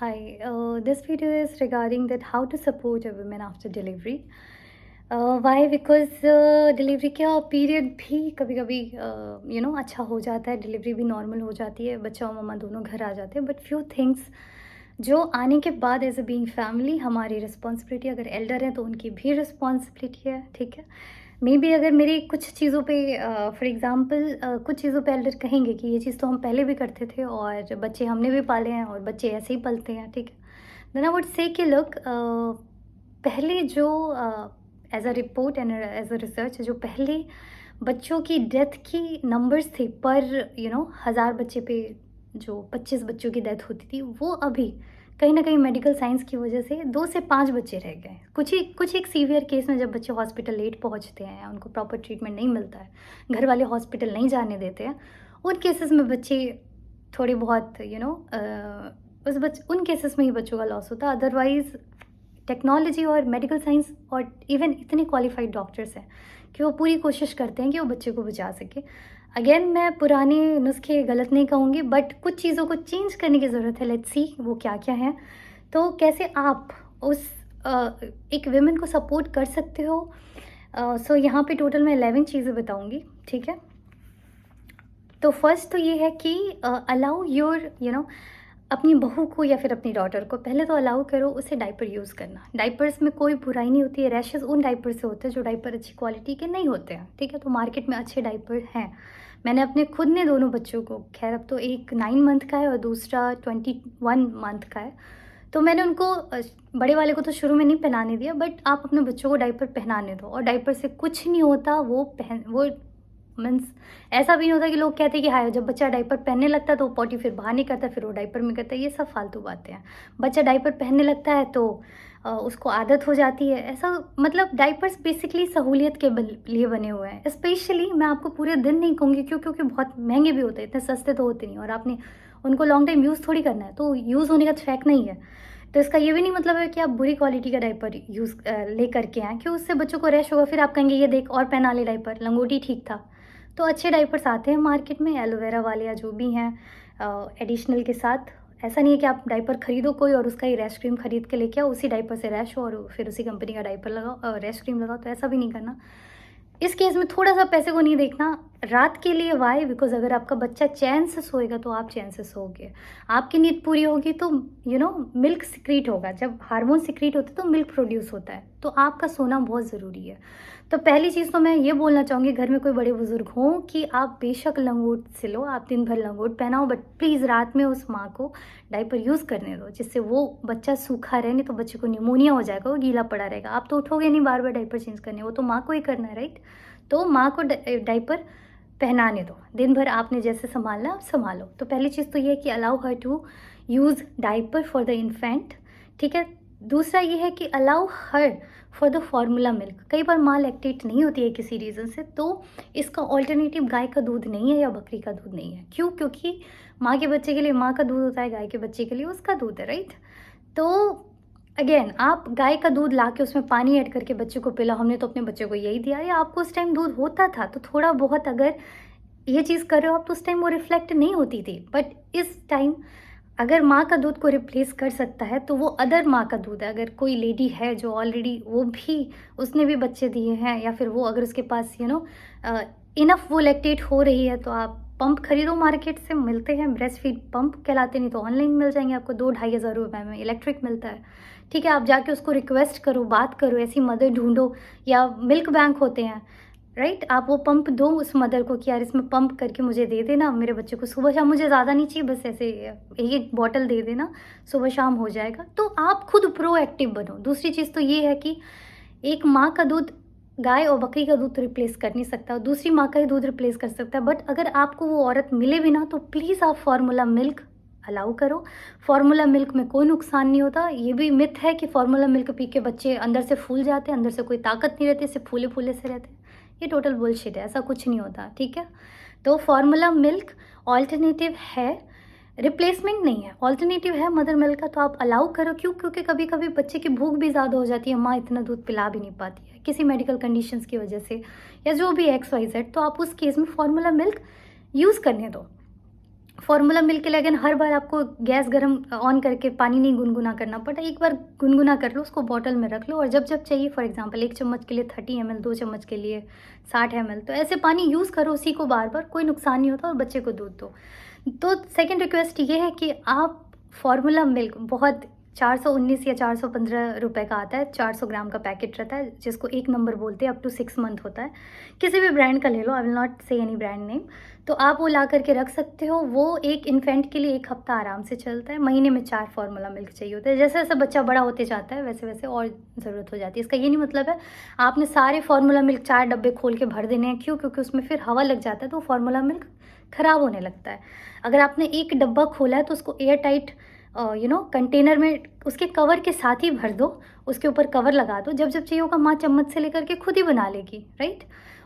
Hi, this video is regarding that how to support a woman after delivery. Why? Because delivery का period भी कभी कभी अच्छा हो जाता है, डिलीवरी भी नॉर्मल हो जाती है, बच्चा और मम्मा दोनों घर आ जाते हैं, बट फ्यू थिंग्स जो आने के बाद एज अ बीइंग फैमिली हमारी रिस्पॉन्सिबिलिटी, अगर एल्डर हैं तो उनकी भी रिस्पॉन्सिबिलिटी है, ठीक है। मे बी अगर मेरी कुछ चीज़ों पे फॉर एग्जांपल कुछ चीज़ों पे एल्डर कहेंगे कि ये चीज़ तो हम पहले भी करते थे और बच्चे हमने भी पाले हैं और बच्चे ऐसे ही पलते हैं, ठीक है। देन आई वुड से कि लुक, पहले जो as a report and as a research, जो पहले बच्चों की डेथ की नंबर्स थे पर 1000 बच्चे पे, जो 25 बच्चों की डेथ होती थी, वो अभी कहीं ना कहीं मेडिकल साइंस की वजह से 2 से 5 बच्चे रह गए। कुछ एक सीवियर केस में जब बच्चे हॉस्पिटल लेट पहुंचते हैं, उनको प्रॉपर ट्रीटमेंट नहीं मिलता है, घर वाले हॉस्पिटल नहीं जाने देते हैं, उन केसेस में बच्चे थोड़े बहुत उन केसेस में ही बच्चों का लॉस होता है। अदरवाइज टेक्नोलॉजी और मेडिकल साइंस और इवन इतने क्वालिफाइड डॉक्टर्स हैं कि वो पूरी कोशिश करते हैं कि वो बच्चे को बचा सके। अगेन, मैं पुराने नुस्खे गलत नहीं कहूँगी, बट कुछ चीज़ों को चेंज करने की ज़रूरत है। लेट्स सी वो क्या क्या है। तो कैसे आप उस एक विमेन को सपोर्ट कर सकते हो। सो यहाँ पे टोटल मैं 11 चीज़ें बताऊँगी, ठीक है। तो फर्स्ट तो ये है कि अलाउ योर अपनी बहू को या फिर अपनी डॉटर को पहले तो अलाउ करो उसे डायपर यूज़ करना। डायपर्स में कोई बुराई नहीं होती है, रैशेज़ उन डायपर से होते हैं जो डायपर अच्छी क्वालिटी के नहीं होते हैं, ठीक है। तो मार्केट में अच्छे डायपर हैं। मैंने अपने खुद ने दोनों बच्चों को, खैर अब तो एक 9 मंथ का है और दूसरा 21 मंथ का है, तो मैंने उनको बड़े वाले को तो शुरू में नहीं पहनाने दिया, बट आप अपने बच्चों को डायपर पहनाने दो। और डायपर से कुछ नहीं होता, वो मीन्स ऐसा भी नहीं होता कि लोग कहते हैं कि हाँ, जब बच्चा डायपर पहनने लगता है तो वो पॉटी फिर बाहर नहीं करता, फिर वो डायपर में करता है। ये सब फालतू बातें हैं। बच्चा डायपर पहनने लगता है तो उसको आदत हो जाती है। ऐसा मतलब डायपर्स बेसिकली सहूलियत के लिए बने हुए हैं। स्पेशली मैं आपको पूरे दिन नहीं कहूँगी, क्योंकि बहुत महंगे भी होते हैं, इतने सस्ते तो होते नहीं, और आपने उनको लॉन्ग टाइम यूज़ थोड़ी करना है, तो यूज़ होने का ट्रैक नहीं है। तो इसका ये भी नहीं मतलब है कि आप बुरी क्वालिटी का डायपर यूज़ ले करके आएँ कि उससे बच्चों को रैश होगा, फिर आप कहेंगे ये देख और पहना ले डायपर, लंगोटी ठीक था। तो अच्छे डायपर्स आते हैं मार्केट में, एलोवेरा वाले या जो भी हैं एडिशनल के साथ। ऐसा नहीं है कि आप डायपर खरीदो कोई और उसका ही रैश क्रीम खरीद के लेके आओ, उसी डायपर से रैश हो और फिर उसी कंपनी का डायपर लगाओ, रैश क्रीम लगाओ। तो ऐसा भी नहीं करना। इस केस में थोड़ा सा पैसे को नहीं देखना रात के लिए। वाई? बिकॉज अगर आपका बच्चा चैन से सोएगा तो आप चैन से सोओगे, आपकी नींद पूरी होगी तो मिल्क सिक्रीट होगा। जब हार्मोन सिक्रीट होते हैं तो मिल्क प्रोड्यूस होता है, तो आपका सोना बहुत ज़रूरी है। तो पहली चीज़ तो मैं ये बोलना चाहूँगी, घर में कोई बड़े बुजुर्ग हों, कि आप बेशक लंगोट सिलो, आप दिन भर लंगोट पहनाओ, बट प्लीज़ रात में उस माँ को डायपर यूज़ करने दो, जिससे वो बच्चा सूखा रहे। नहीं तो बच्चे को निमोनिया हो जाएगा, वो गीला पड़ा रहेगा। आप तो उठोगे नहीं बार बार डायपर चेंज करने, वो तो माँ को ही करना है, राइट। तो माँ को डायपर पहनाने दो, दिन भर आपने जैसे संभालना आप संभालो। तो पहली चीज़ तो ये है कि allow her to use diaper for the infant, ठीक है। दूसरा ये है कि allow her for the formula milk. कई बार माँ लैक्टेट नहीं होती है किसी रीज़न से, तो इसका ऑल्टरनेटिव गाय का दूध नहीं है या बकरी का दूध नहीं है। क्यों? क्योंकि माँ के बच्चे के लिए माँ का दूध होता है, गाय के बच्चे के लिए उसका दूध है, राइट। तो अगेन, आप गाय का दूध ला के उसमें पानी ऐड करके बच्चे को पिलाओ। हमने तो अपने बच्चे को यही दिया, या आपको उस टाइम दूध होता था तो थोड़ा बहुत अगर ये चीज़ कर रहे हो आप, तो उस टाइम वो रिफ्लेक्ट नहीं होती थी। बट इस टाइम अगर माँ का दूध को रिप्लेस कर सकता है तो वो अदर माँ का दूध है। अगर कोई लेडी है जो ऑलरेडी वो भी, उसने भी बच्चे दिए हैं, या फिर वो अगर उसके पास इनफ वो लैक्टेट हो रही है, तो आप पंप खरीदो, मार्केट से मिलते हैं, ब्रेस्ट फीड पंप कहलाते, नहीं तो ऑनलाइन मिल जाएंगे आपको, 2-2,500 रुपये में इलेक्ट्रिक मिलता है, ठीक है। आप जाके उसको रिक्वेस्ट करो, बात करो, ऐसी मदर ढूंढो, या मिल्क बैंक होते हैं, राइट। आप वो पंप दो उस मदर को कि यार इसमें पंप करके मुझे दे देना, मेरे बच्चे को सुबह शाम, मुझे ज़्यादा नहीं चाहिए, बस ऐसे एक बॉटल दे देना, सुबह शाम हो जाएगा। तो आप खुद प्रोएक्टिव बनो। दूसरी चीज़ तो ये है कि एक माँ का दूध गाय और बकरी का दूध तो रिप्लेस कर नहीं सकता, दूसरी माँ का ही दूध रिप्लेस कर सकता है। बट अगर आपको वो औरत मिले भी ना, तो प्लीज़ आप फार्मूला मिल्क अलाउ करो। फार्मूला मिल्क में कोई नुकसान नहीं होता। ये भी मिथ है कि फार्मूला मिल्क पी के बच्चे अंदर से फूल जाते हैं, अंदर से कोई ताकत नहीं रहती, सिर्फ फूले फूले से रहते हैं। ये टोटल बुलशिट है, ऐसा कुछ नहीं होता, ठीक है। तो फार्मूला मिल्क ऑल्टरनेटिव है, रिप्लेसमेंट नहीं है, ऑल्टरनेटिव है मदर मिल्क का। तो आप अलाउ करो। क्यों? क्योंकि कभी कभी बच्चे की भूख भी ज़्यादा हो जाती है, माँ इतना दूध पिला भी नहीं पाती है किसी मेडिकल कंडीशंस की वजह से, या जो भी XYZ। तो आप उस केस में फार्मूला मिल्क यूज़ करने दो। फार्मूला मिल्क के लिए अगेन हर बार आपको गैस गरम ऑन करके पानी नहीं गुनगुना करना पड़ता, एक बार गुनगुना कर लो, उसको बॉटल में रख लो और जब जब चाहिए, फॉर एग्जांपल 1 चम्मच के लिए 30 ml, 2 चम्मच के लिए 60 ml, तो ऐसे पानी यूज़ करो उसी को बार बार, कोई नुकसान नहीं होता और बच्चे को दूध दो। तो सेकेंड रिक्वेस्ट ये है कि आप फार्मूला मिल्क बहुत 419 या 415 रुपए का आता है, 400 ग्राम का पैकेट रहता है जिसको 1 नंबर बोलते हैं, अप टू 6 मंथ होता है, किसी भी ब्रांड का ले लो, आई विल नॉट से एनी ब्रांड नेम। तो आप वो ला करके रख सकते हो, वो एक इन्फेंट के लिए 1 हफ्ता आराम से चलता है। महीने में 4 फार्मूला मिल्क चाहिए होता है, जैसे जैसे बच्चा बड़ा होते जाता है वैसे वैसे और ज़रूरत हो जाती है। इसका ये नहीं मतलब है आपने सारे फार्मूला मिल्क 4 डब्बे खोल के भर देने हैं, क्यों? क्योंकि उसमें फिर हवा लग जाता है तो फार्मूला मिल्क ख़राब होने लगता है। अगर आपने एक डब्बा खोला है तो उसको एयर टाइट कंटेनर में उसके कवर के साथ ही भर दो, उसके ऊपर कवर लगा दो, जब जब चाहिए होगा माँ चम्मच से लेकर के खुद ही बना लेगी, राइट।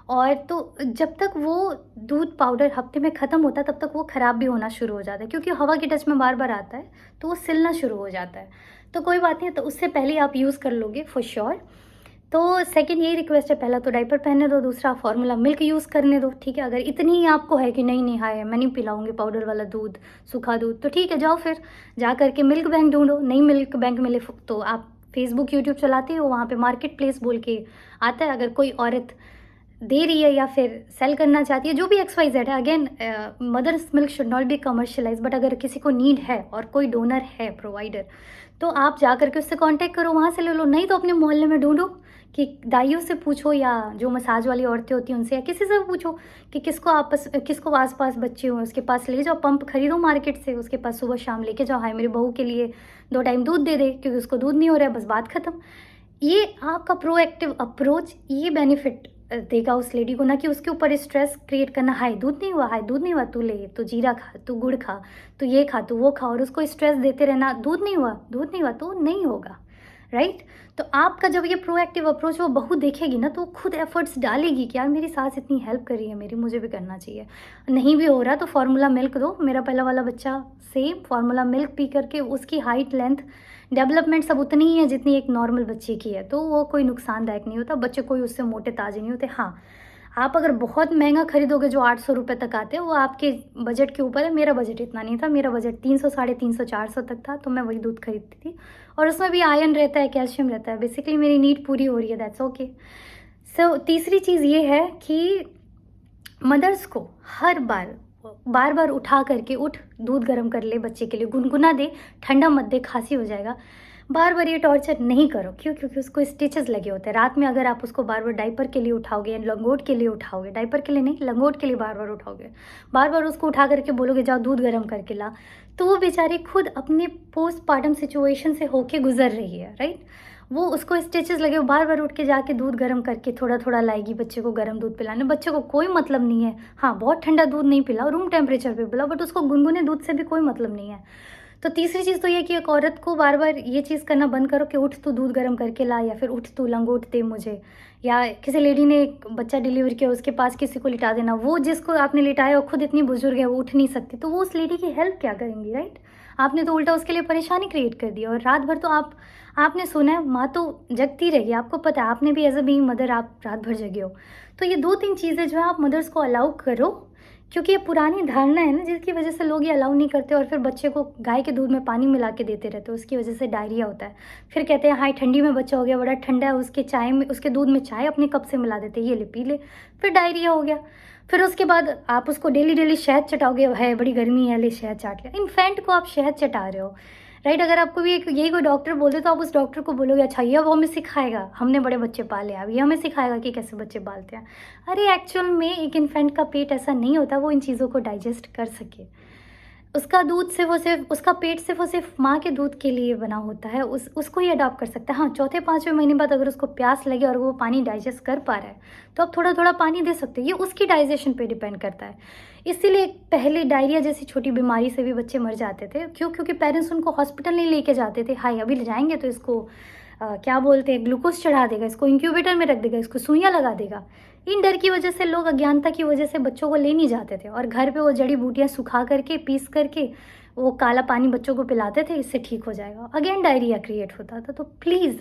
और तो जब तक वो दूध पाउडर हफ्ते में ख़त्म होता है तब तक वो ख़राब भी होना शुरू हो जाता है, क्योंकि हवा के टच में बार बार आता है तो वो सिलना शुरू हो जाता है। तो कोई बात नहीं, तो उससे पहले आप यूज़ कर लोगे फॉर श्योर। तो सेकंड यही रिक्वेस्ट है, पहला तो डायपर पहनने दो, दूसरा फार्मूला मिल्क यूज़ करने दो, ठीक है। अगर इतनी ही आपको है कि नहीं नहीं हाय मैं नहीं पिलाऊंगी पाउडर वाला दूध, सूखा दूध, तो ठीक है, जाओ फिर जा करके मिल्क बैंक ढूंढो। नहीं मिल्क बैंक मिले तो आप फेसबुक यूट्यूब चलाते हो, वहाँ पे मार्केट प्लेस बोल के आता है, अगर कोई औरत दे रही है या फिर सेल करना चाहती है, जो भी XYZ है, again mother's milk should not be commercialise, but अगर किसी को नीड है और कोई डोनर है प्रोवाइडर, तो आप जा करके उससे कांटेक्ट करो, वहाँ से ले लो। नहीं तो अपने मोहल्ले में ढूंढो, कि दाइयों से पूछो या जो मसाज वाली औरतें होती हैं उनसे, या किसी से पूछो कि किसको आसपास बच्चे हों, उसके पास ले जाओ, पंप खरीदो मार्केट से, उसके पास सुबह शाम लेके जाओ, हाय मेरी बहू के लिए 2 टाइम दूध दे दे, क्योंकि उसको दूध नहीं हो रहा है, बस बात खत्म। ये आपका प्रोएक्टिव अप्रोच ये बेनिफिट देगा उस लेडी को, ना कि उसके ऊपर स्ट्रेस क्रिएट करना, हाय दूध नहीं हुआ, हाय दूध नहीं हुआ, तू ले, तू जीरा खा, तू गुड़ खा, तू ये खा, तू वो खा, और उसको स्ट्रेस देते रहना, दूध नहीं हुआ, दूध नहीं हुआ, तो नहीं होगा, राइट। तो आपका जब ये प्रोएक्टिव अप्रोच वो बहू देखेगी ना, तो वो खुद एफर्ट्स डालेगी कि यार मेरी सास इतनी हेल्प कर रही है मेरी, मुझे भी करना चाहिए। नहीं भी हो रहा तो फार्मूला मिल्क दो। मेरा पहला वाला बच्चा सेम फार्मूला मिल्क पी करके उसकी हाइट लेंथ डेवलपमेंट सब उतनी ही है जितनी एक नॉर्मल बच्चे की है, तो वो कोई नुकसानदायक नहीं होता, बच्चे कोई उससे मोटे ताजे नहीं होते। हाँ, आप अगर बहुत महंगा खरीदोगे जो 800 रुपये तक आते हैं, वो आपके बजट के ऊपर है। मेरा बजट इतना नहीं था, मेरा बजट 300, 350, 400 तक था, तो मैं वही दूध खरीदती थी, और उसमें भी आयरन रहता है, कैल्शियम रहता है, बेसिकली मेरी नीड पूरी हो रही है, दैट्स ओके। सो तीसरी चीज़ ये है कि मदर्स को हर बार बार उठा करके, उठ दूध गर्म कर ले बच्चे के लिए, गुनगुना दे, ठंडा मत दे, खांसी हो जाएगा, बार बार ये टॉर्चर नहीं करो। क्यों? क्योंकि उसको स्टिचेस लगे होते हैं। रात में अगर आप उसको बार बार डाइपर के लिए उठाओगे या लंगोट के लिए उठाओगे, डाइपर के लिए नहीं, लंगोट के लिए बार बार उठाओगे, बार बार उसको उठा करके बोलोगे जाओ दूध गर्म करके ला, तो वो बेचारी खुद अपने पोस्टपार्टम सिचुएशन से होके गुजर रही है, राइट। वो उसको स्टिचेस लगे, वो बार बार उठ के जाके दूध गर्म करके थोड़ा थोड़ा लाएगी बच्चे को गर्म दूध पिलाने। बच्चे को कोई मतलब नहीं है, हाँ बहुत ठंडा दूध नहीं पिलाओ, रूम टेम्परेचर पे पिलाओ, बट उसको गुनगुने दूध से भी कोई मतलब नहीं है। तो तीसरी चीज़ तो ये कि एक औरत को बार बार ये चीज़ करना बंद करो कि उठ तू दूध गर्म करके ला, या फिर उठ तू लंगोट दे मुझे, या किसी लेडी ने एक बच्चा डिलीवर किया उसके पास किसी को लिटा देना। वो जिसको आपने लिटाया वो खुद इतनी बुजुर्ग है, वो उठ नहीं सकती, तो वो उस लेडी की हेल्प क्या करेंगी, राइट। आपने तो उल्टा उसके लिए परेशानी क्रिएट कर दी, और रात भर तो आपने सुना है माँ तो जगती रहेगी, आपको पता है, आपने भी एज अ बीइंग मदर आप रात भर जगे हो। तो ये 2-3 चीज़ें जो है आप मदर्स को अलाउ करो, क्योंकि ये पुरानी धारणा है ना जिसकी वजह से लोग ये अलाउ नहीं करते, और फिर बच्चे को गाय के दूध में पानी मिला के देते रहते हैं, उसकी वजह से डायरिया होता है। फिर कहते हैं हाय ठंडी में बच्चा हो गया, बड़ा ठंडा है, उसके दूध में चाय अपने कप से मिला देते हैं, ये ले पी ले, फिर डायरिया हो गया। फिर उसके बाद आप उसको डेली शहद चटाओगे, है बड़ी गर्मी है ले शहद चाट लिया। इन्फेंट को आप शहद चटा रहे हो, राइट। अगर आपको भी यही कोई डॉक्टर बोलते तो आप उस डॉक्टर को बोलोगे अच्छा ये वो हमें सिखाएगा, हमने बड़े बच्चे पाले, अब ये हमें सिखाएगा कि कैसे बच्चे पालते हैं। अरे एक्चुअल में एक इन्फेंट का पेट ऐसा नहीं होता वो इन चीज़ों को डाइजेस्ट कर सके। उसका दूध सिर्फ और सिर्फ, उसका पेट सिर्फ और सिर्फ माँ के दूध के लिए बना होता है, उसको ही अडॉप्ट कर सकता है। हाँ, चौथे 5वें महीने बाद अगर उसको प्यास लगे और वो पानी डाइजेस्ट कर पा रहा है तो आप थोड़ा थोड़ा पानी दे सकते हो, ये उसकी डाइजेशन पे डिपेंड करता है। इसीलिए पहले डायरिया जैसी छोटी बीमारी से भी बच्चे मर जाते थे। क्यों? क्योंकि पेरेंट्स उनको हॉस्पिटल नहीं लेके जाते थे, हाय अभी ले जाएंगे तो इसको क्या बोलते हैं, ग्लूकोज चढ़ा देगा, इसको इंक्यूबेटर में रख देगा, इसको सुइयाँ लगा देगा। इन डर की वजह से लोग, अज्ञानता की वजह से बच्चों को ले नहीं जाते थे, और घर पे वो जड़ी बूटियाँ सुखा करके पीस करके वो काला पानी बच्चों को पिलाते थे, इससे ठीक हो जाएगा। अगेन डायरिया क्रिएट होता था। तो प्लीज़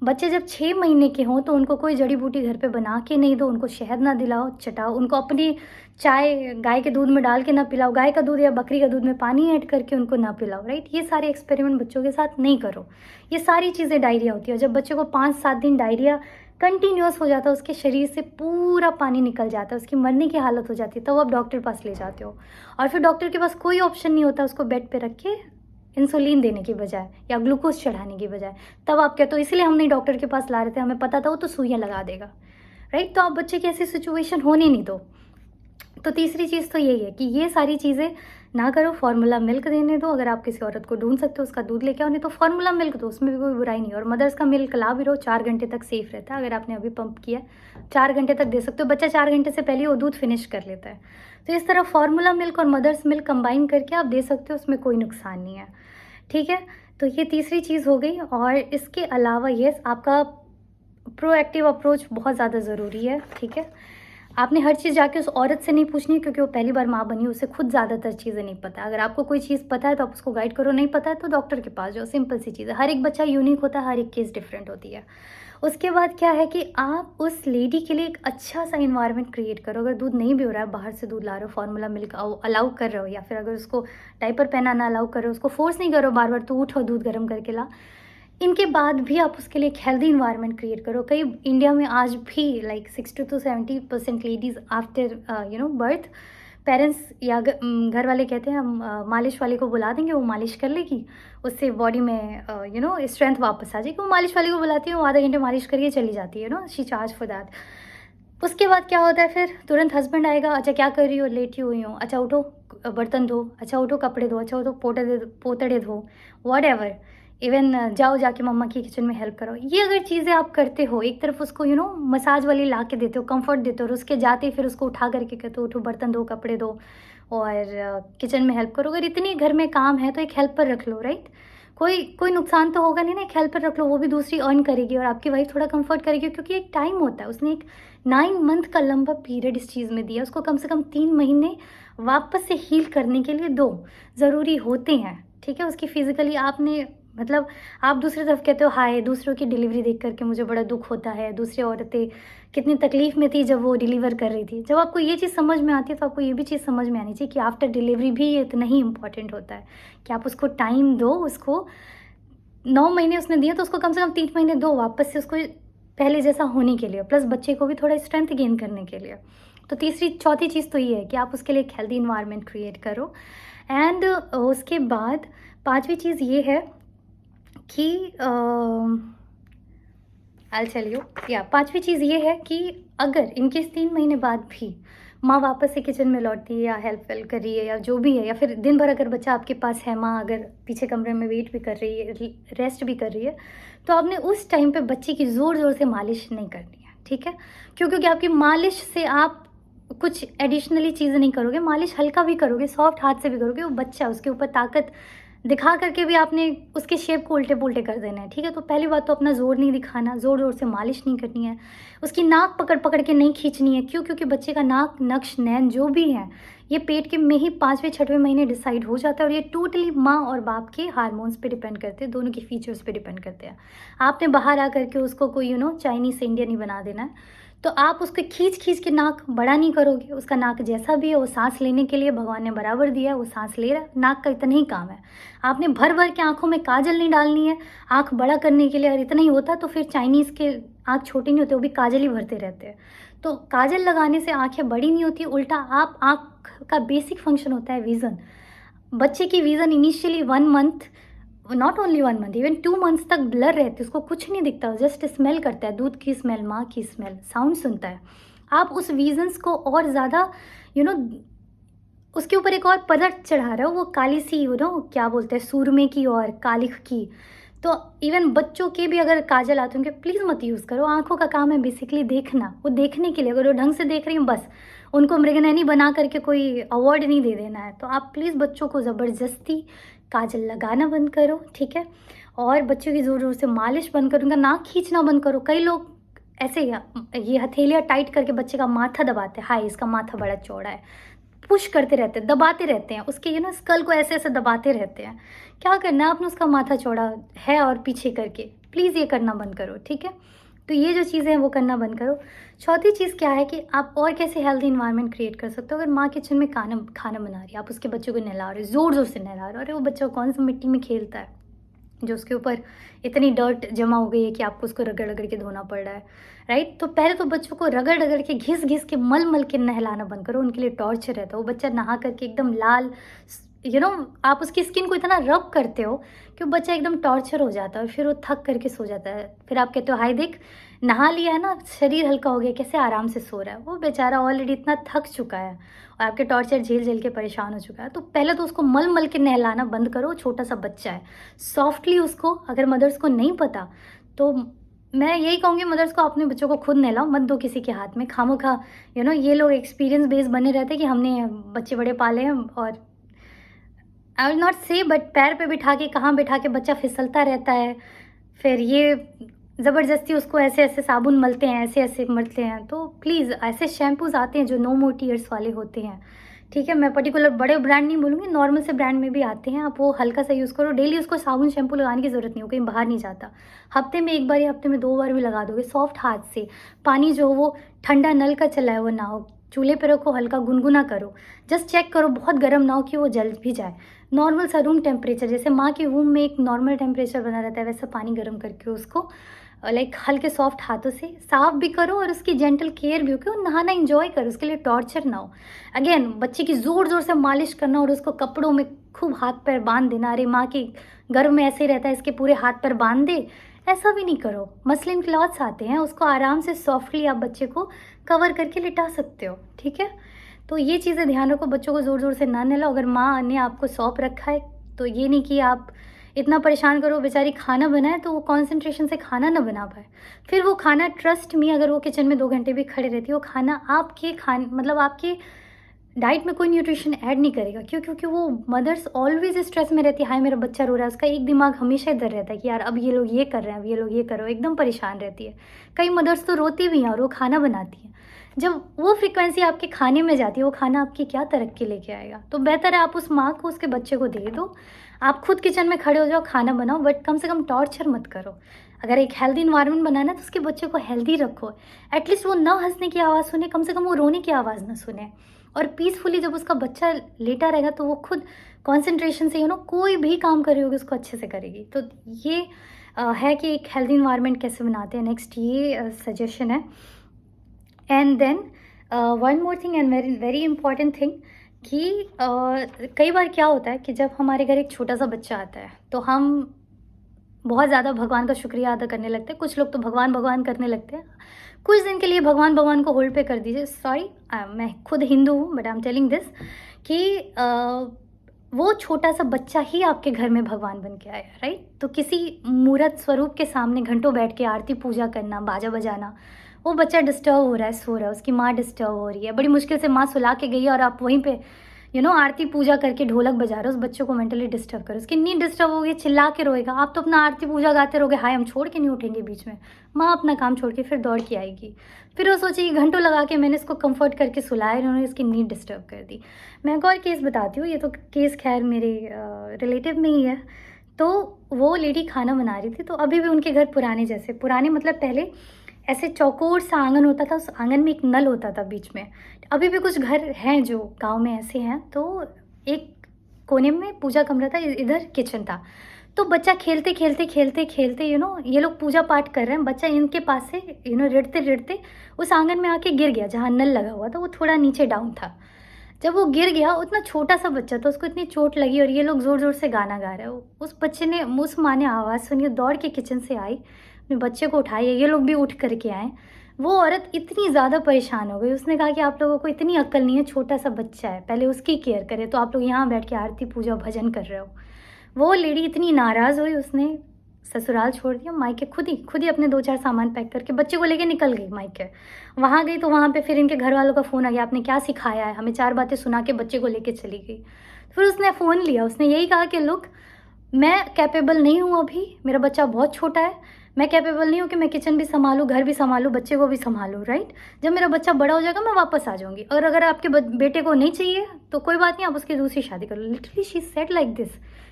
बच्चे जब 6 महीने के हों तो उनको कोई जड़ी बूटी घर पे बना के नहीं दो, उनको शहद ना दिलाओ, चटाओ, उनको अपनी चाय गाय के दूध में डाल के ना पिलाओ, गाय का दूध या बकरी का दूध में पानी ऐड करके उनको ना पिलाओ, राइट। ये सारे एक्सपेरिमेंट बच्चों के साथ नहीं करो। ये सारी चीज़ें डायरिया होती है। जब बच्चे को 5-7 दिन डायरिया कंटिन्यूअस हो जाता है, उसके शरीर से पूरा पानी निकल जाता है, उसकी मरने की हालत हो जाती है, तब आप डॉक्टर के पास ले जाते हो। और फिर डॉक्टर के पास कोई ऑप्शन नहीं होता उसको बेड पे रख के इंसुलिन देने की बजाय या ग्लूकोज चढ़ाने की बजाय। तब आप कहते हो इसलिए हम नहीं डॉक्टर के पास ला रहे थे, हमें पता था वो तो सुइयाँ लगा देगा, राइट। तो आप बच्चे की ऐसी सिचुएशन होने नहीं दो। तो तीसरी चीज़ तो यही है कि ये सारी चीज़ें ना करो। फार्मूला मिल्क देने दो, अगर आप किसी औरत को ढूंढ सकते हो उसका दूध लेके आओ, नहीं तो फार्मूला मिल्क दो, उसमें भी कोई बुराई नहीं है। और मदर्स का मिल्क ला भी रहो, 4 घंटे तक सेफ रहता है। अगर आपने अभी पंप किया 4 घंटे तक दे सकते हो, बच्चा 4 घंटे से पहले वो दूध फिनिश कर लेता है। तो इस तरह फार्मूला मिल्क और मदर्स मिल्क कंबाइन करके आप दे सकते हो, उसमें कोई नुकसान नहीं है, ठीक है। तो ये तीसरी चीज़ हो गई। और इसके अलावा ये आपका प्रोएक्टिव अप्रोच बहुत ज़्यादा ज़रूरी है, ठीक है। आपने हर चीज़ जाके उस औरत से नहीं पूछनी, क्योंकि वो पहली बार माँ बनी है, उसे खुद ज़्यादातर चीज़ें नहीं पता। अगर आपको कोई चीज़ पता है तो आप उसको गाइड करो, नहीं पता है तो डॉक्टर के पास जाओ, सिंपल सी चीज़ है। हर एक बच्चा यूनिक होता है, हर एक केस डिफरेंट होती है। उसके बाद क्या है कि आप उस लेडी के लिए एक अच्छा सा इन्वायरमेंट क्रिएट करो। अगर दूध नहीं भी हो रहा है, बाहर से दूध ला रहे हो, फार्मूला मिल्क अलाउ कर रहे हो, या फिर अगर उसको डायपर पहनाना अलाउ कर रहे हो, उसको फोर्स नहीं करो बार बार तो उठो दूध गर्म करके ला। इनके बाद भी आप उसके लिए एक हेल्दी इन्वायरमेंट क्रिएट करो। कई इंडिया में आज भी like 60 to 70% ladies after birth, parents या घर वाले कहते हैं हम मालिश वाले को बुला देंगे, वो मालिश कर लेगी, उससे बॉडी में स्ट्रेंथ वापस आ जाएगी। वो मालिश वाले को बुलाती है, वो आधा घंटे मालिश करके चली जाती है, शी चार्ज फॉर दैट। उसके बाद क्या होता है, फिर तुरंत हस्बैंड आएगा, अच्छा क्या कर रही हो, लेटी हुई हूँ, अच्छा उठो बर्तन धो, अच्छा उठो कपड़े धो, अच्छा उठो पोतड़े धो, वॉट एवर, इवन जाओ जाके मम्मा की किचन में हेल्प करो। ये अगर चीज़ें आप करते हो, एक तरफ उसको मसाज वाली ला के देते हो, कंफर्ट देते हो, और उसके जाते ही फिर उसको उठा करके कहते हो उठो बर्तन धो, कपड़े धो और किचन में हेल्प करो। अगर इतनी घर में काम है तो एक हेल्पर रख लो, राइट। कोई नुकसान तो होगा नहीं ना, एक हेल्पर रख लो, वो भी दूसरी अर्न करेगी और आपकी वाइफ थोड़ा कंफर्ट करेगी, क्योंकि एक टाइम होता है। उसने एक 9 मंथ का लंबा पीरियड इस चीज़ में दिया, उसको कम से कम 3 महीने वापस से हील करने के लिए दो ज़रूरी होते हैं, ठीक है। उसकी फिजिकली आपने आप दूसरी तरफ कहते हो हाय, दूसरों की डिलीवरी देख करके मुझे बड़ा दुख होता है, दूसरी औरतें कितनी तकलीफ़ में थी जब वो डिलीवर कर रही थी। जब आपको ये चीज़ समझ में आती है तो आपको ये भी चीज़ समझ में आनी चाहिए कि आफ्टर डिलीवरी भी ये इतना ही इम्पॉर्टेंट होता है कि आप उसको टाइम दो। उसको 9 महीने उसने दिए तो उसको कम से कम 3 महीने दो वापस से उसको पहले जैसा होने के लिए, प्लस बच्चे को भी थोड़ा स्ट्रेंथ गेन करने के लिए। तो चौथी चीज़ तो ये है कि आप उसके लिए एक हेल्दी इन्वायरमेंट क्रिएट करो। एंड उसके बाद 5वीं चीज़ ये है कि आई टेल यू, 5वीं चीज़ ये है कि अगर इनकेस 3 महीने बाद भी माँ वापस से किचन में लौटती है या हेल्प वेल कर रही है या जो भी है, या फिर दिन भर अगर बच्चा आपके पास है, माँ अगर पीछे कमरे में वेट भी कर रही है, रेस्ट भी कर रही है, तो आपने उस टाइम पे बच्चे की ज़ोर ज़ोर से मालिश नहीं करनी है, ठीक है। क्योंकि आपकी मालिश से आप कुछ एडिशनली चीज़ें नहीं करोगे, मालिश हल्का भी करोगे, सॉफ्ट हाथ से भी करोगे, वो बच्चा उसके ऊपर ताकत दिखा करके भी आपने उसके शेप को उल्टे पुल्टे कर देना है, ठीक है। तो पहली बात तो अपना ज़ोर नहीं दिखाना, ज़ोर ज़ोर से मालिश नहीं करनी है, उसकी नाक पकड़ पकड़ के नहीं खींचनी है। क्यों? क्योंकि बच्चे का नाक, नक्श, नैन जो भी है ये पेट के में ही 5वें-6वें महीने डिसाइड हो जाता है, और ये टोटली माँ और बाप के हार्मोन्स पे डिपेंड करते हैं, दोनों के फीचर्स पे डिपेंड करते हैं। आपने बाहर आ करके उसको कोई चाइनीज़ से इंडियन नहीं बना देना है। तो आप उसको खींच खींच के नाक बड़ा नहीं करोगे, उसका नाक जैसा भी है वो सांस लेने के लिए भगवान ने बराबर दिया है, वो सांस ले रहा है, नाक का इतना ही काम है। आपने भर भर के आँखों में काजल नहीं डालनी है आँख बड़ा करने के लिए, अगर इतना ही होता तो फिर चाइनीज़ के आँख छोटे नहीं होते, वो भी काजल ही भरते रहते हैं। तो काजल लगाने से आँखें बड़ी नहीं होती, उल्टा आप आँख का बेसिक फंक्शन होता है विज़न। बच्चे की vision initially 1 month, not only 1 month, even 2 months तक ब्लर रहती है, उसको कुछ नहीं दिखता, जस्ट स्मेल करता है, दूध की स्मेल, माँ की स्मेल, साउंड सुनता है। आप उस विजन्स को और ज़्यादा उसके ऊपर एक और परत चढ़ा रहे हो, वो काली सी क्या बोलते हैं, सूरमे की और कालिख की। तो इवन बच्चों के भी अगर काजल आते होंगे, प्लीज़ मत यूज़ करो। आँखों का काम है बेसिकली देखना, वो देखने के लिए, अगर वो ढंग से देख रही हूँ बस, उनको मृगनयनी बना करके कोई अवार्ड नहीं दे देना है। तो आप प्लीज़ बच्चों को ज़बरदस्ती काजल लगाना बंद करो, ठीक है। और बच्चों की ज़ोर ज़ोर से मालिश बंद करो, उनका नाक खींचना बंद करो। कई लोग ऐसे ये हथेलियाँ टाइट करके बच्चे का माथा दबाते हैं, हाय इसका माथा बड़ा चौड़ा है, पुश करते रहते हैं, दबाते रहते हैं, उसके स्कल को ऐसे ऐसे दबाते रहते हैं। क्या करना है आपने, उसका माथा चौड़ा है और पीछे करके प्लीज़ ये करना बंद करो, ठीक है। तो ये जो चीज़ें हैं वो करना बंद करो। चौथी चीज़ क्या है कि आप और कैसे हेल्दी इन्वायरमेंट क्रिएट कर सकते हो। अगर माँ किचन में खाना खाना बना रही है, आप उसके बच्चों को नहला रहे हो, ज़ोर ज़ोर से नहला रहे हो, अरे वो बच्चा कौन सा मिट्टी में खेलता है जो उसके ऊपर इतनी डर्ट जमा हो गई है कि आपको उसको रगड़ रगड़ के धोना पड़ रहा है, राइट। तो पहले तो बच्चों को रगड़ रगड़ के घिस घिस के मल मल के नहलाना बंद करो, उनके लिए टॉर्चर रहता है। वो बच्चा नहा करके एकदम लाल, आप उसकी स्किन को इतना रब करते हो कि वो बच्चा एकदम टॉर्चर हो जाता है और फिर वो थक करके सो जाता है। फिर आप कहते हो हाय देख, नहा लिया है ना, शरीर हल्का हो गया, कैसे आराम से सो रहा है। वो बेचारा ऑलरेडी इतना थक चुका है और आपके टॉर्चर झेल झेल के परेशान हो चुका है। तो पहले तो उसको मल मल के नहलाना बंद करो, छोटा सा बच्चा है, सॉफ्टली उसको। अगर मदर्स को नहीं पता तो मैं यही कहूँगी, मदर्स को अपने बच्चों को खुद नहलाओ, मत दो किसी के हाथ में खामोखा। ये लोग एक्सपीरियंस बेस्ड बने रहते हैं कि हमने बच्चे बड़े पाले हैं, और आई विल नॉट से, बट पैर पे बिठा के कहाँ बिठा के बच्चा फिसलता रहता है। फिर ये ज़बरदस्ती उसको ऐसे ऐसे साबुन मलते हैं, ऐसे ऐसे मलते हैं। तो प्लीज़ ऐसे शैम्पूज़ आते हैं जो नो मोर टीयर्स वाले होते हैं, ठीक है। मैं पर्टिकुलर बड़े ब्रांड नहीं बोलूँगी, नॉर्मल से ब्रांड में भी आते हैं, आप वो हल्का सा यूज़ करो। डेली उसको साबुन शैम्पू लगाने की ज़रूरत नहीं हो, कहीं बाहर नहीं जाता। हफ्ते में 1 बार या हफ्ते में 2 बार भी लगा दोगे, सॉफ्ट हाथ से। पानी जो हो वो ठंडा नल का चला है वो ना हो, चूल्हे पे रखो, हल्का गुनगुना करो, जस्ट चेक करो, बहुत गर्म ना हो कि वो जल भी जाए। नॉर्मल सा रूम टेम्परेचर, जैसे माँ के वूम में एक नॉर्मल टेम्परेचर बना रहता है, वैसा पानी गर्म करके उसको लाइक हल्के सॉफ्ट हाथों से साफ भी करो और उसकी जेंटल केयर भी हो कि वो नहाना इंजॉय करो, उसके लिए टॉर्चर ना हो। अगेन बच्चे की ज़ोर ज़ोर से मालिश करना और उसको कपड़ों में खूब हाथ पैर बांध देना, अरे माँ के गर्भ में ऐसे ही रहता है इसके पूरे हाथ पैर बांध दे, ऐसा भी नहीं करो। मसलिन क्लॉथ्स आते हैं, उसको आराम से सॉफ्टली आप बच्चे को कवर करके लिटा सकते हो, ठीक है। तो ये चीज़ें ध्यान रखो, बच्चों को ज़ोर ज़ोर से ना नहलाओ। अगर माँ ने आपको सौंप रखा है तो ये नहीं कि आप इतना परेशान करो, बेचारी खाना बनाए तो वो कंसंट्रेशन से खाना ना बना पाए। फिर वो खाना, ट्रस्ट मी, अगर वो किचन में 2 घंटे भी खड़े रहती है, वो खाना आपके मतलब आपके डाइट में कोई न्यूट्रिशन ऐड नहीं करेगा। क्यों? क्योंकि वो मदर्स ऑलवेज स्ट्रेस में रहती है, हाय मेरा बच्चा रो रहा है, उसका एक दिमाग हमेशा इधर रहता है कि यार अब ये लोग ये कर रहे हैं, अब ये लोग ये कर रहे हो, एकदम परेशान रहती है। कई मदर्स तो रोती भी हैं और वो खाना बनाती हैं। जब वो फ्रीक्वेंसी आपके खाने में जाती है, वो खाना आपकी क्या तरक्की लेके आएगा। तो बेहतर है आप उस माँ को उसके बच्चे को दे दो, आप खुद किचन में खड़े हो जाओ, खाना बनाओ, बट कम से कम टॉर्चर मत करो। अगर एक हेल्दी इन्वायरमेंट बनाना है तो उसके बच्चे को हेल्दी रखो, एटलीस्ट वो ना हंसने की आवाज़ सुने, कम से कम वो रोने की आवाज़ ना सुने। और पीसफुली जब उसका बच्चा लेटा रहेगा तो वो खुद कॉन्सेंट्रेशन से कोई भी काम कर रही होगी उसको अच्छे से करेगी। तो ये है कि एक हेल्दी इन्वायरमेंट कैसे बनाते हैं। नेक्स्ट ये सजेशन है। And then one more thing and very very important thing कि कई बार क्या होता है कि जब हमारे घर एक छोटा सा बच्चा आता है तो हम बहुत ज़्यादा भगवान का शुक्रिया अदा करने लगते हैं। कुछ लोग तो भगवान भगवान करने लगते हैं। कुछ दिन के लिए भगवान भगवान को होल्ड पे कर दीजिए। सॉरी, मैं खुद हिंदू हूँ, but I am telling this कि वो छोटा सा बच्चा ही आपके घर में भगवान बन के आया, राइट। तो किसी मूर्त स्वरूप के सामने घंटों बैठ के आरती पूजा करना, बाजा बजाना, वो बच्चा डिस्टर्ब हो रहा है, सो रहा है, उसकी माँ डिस्टर्ब हो रही है, बड़ी मुश्किल से माँ सुला के गई है और आप वहीं पे आरती पूजा करके ढोलक बजा रहे हो, उस बच्चों को मेंटली डिस्टर्ब करो, उसकी नींद डिस्टर्ब होगी, चिल्ला के रोएगा। आप तो अपना आरती पूजा गाते रहोगे, हाय हम छोड़ के नहीं उठेंगे बीच में। माँ अपना काम छोड़ के फिर दौड़ के आएगी, फिर वो सोचेगी घंटों लगा के मैंने इसको कंफर्ट करके सुलाया, इन्होंने इसकी नींद डिस्टर्ब कर दी। मैं एक और केस बताती हूँ, ये तो केस खैर मेरे रिलेटिव में ही है। तो वो लेडी खाना बना रही थी, तो अभी भी उनके घर पुराने मतलब पहले ऐसे चौकोर सा आंगन होता था, उस आंगन में एक नल होता था बीच में। अभी भी कुछ घर हैं जो गांव में ऐसे हैं। तो एक कोने में पूजा कमरा था, इधर किचन था। तो बच्चा खेलते ये लोग पूजा पाठ कर रहे हैं, बच्चा इनके पास से रिड़ते रिड़ते उस आंगन में आके गिर गया। जहाँ नल लगा हुआ था वो थोड़ा नीचे डाउन था। जब वो गिर गया, उतना छोटा सा बच्चा था, उसको इतनी चोट लगी और ये लोग ज़ोर ज़ोर से गाना गा रहे हो। उस बच्चे ने, उस माँ ने आवाज़ सुनी, दौड़ के किचन से आई, अपने बच्चे को उठाया, ये लोग भी उठ करके आए। वो औरत इतनी ज़्यादा परेशान हो गई, उसने कहा कि आप लोगों को इतनी अक्ल नहीं है, छोटा सा बच्चा है, पहले उसकी केयर करें, तो आप लोग यहाँ बैठ के आरती पूजा भजन कर रहे हो। वो लेडी इतनी नाराज़ हुई, उसने ससुराल छोड़ दिया, मायके खुद ही अपने 2-4 सामान पैक करके बच्चे को लेके निकल गई मायके। वहाँ गई तो वहाँ पे फिर इनके घर वालों का फ़ोन आ गया, आपने क्या सिखाया है, हमें 4 बातें सुना के बच्चे को लेके चली गई। फिर उसने फ़ोन लिया, उसने यही कहा कि लुक, मैं कैपेबल नहीं हूँ अभी, मेरा बच्चा बहुत छोटा है, मैं कैपेबल नहीं हूँ कि मैं किचन भी संभालूँ, घर भी संभालूँ, बच्चे को भी संभालूँ, राइट। जब मेरा बच्चा बड़ा हो जाएगा मैं वापस आ जाऊँगी, और अगर आपके बेटे को नहीं चाहिए तो कोई बात नहीं, आप उसकी दूसरी शादी कर लो। Literally she said like this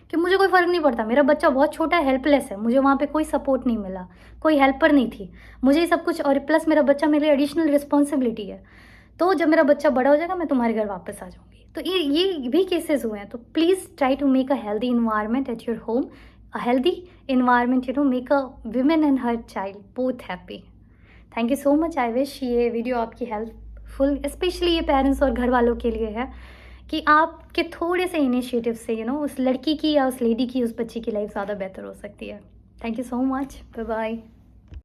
कि मुझे कोई फ़र्क नहीं पड़ता, मेरा बच्चा बहुत छोटा है, हेल्पलेस है, मुझे वहाँ पे कोई सपोर्ट नहीं मिला, कोई हेल्पर नहीं थी, मुझे ये सब कुछ, और प्लस मेरा बच्चा मेरे लिए एडिशनल रिस्पॉन्सिबिलिटी है। तो जब मेरा बच्चा बड़ा हो जाएगा मैं तुम्हारे घर वापस आ जाऊँगी। तो ये भी केसेस हुए हैं। तो please try to make a healthy environment at your home, a healthy environment, you know, make a women and her child both happy. Thank you so much. I wish ये वीडियो आपकी helpful, specially ये parents और घर वालों के लिए है, कि आपके थोड़े से इनिशिएटिव से, यू नो, उस लड़की की या उस लेडी की, उस बच्ची की लाइफ ज़्यादा बेहतर हो सकती है। Thank you so much. Bye bye.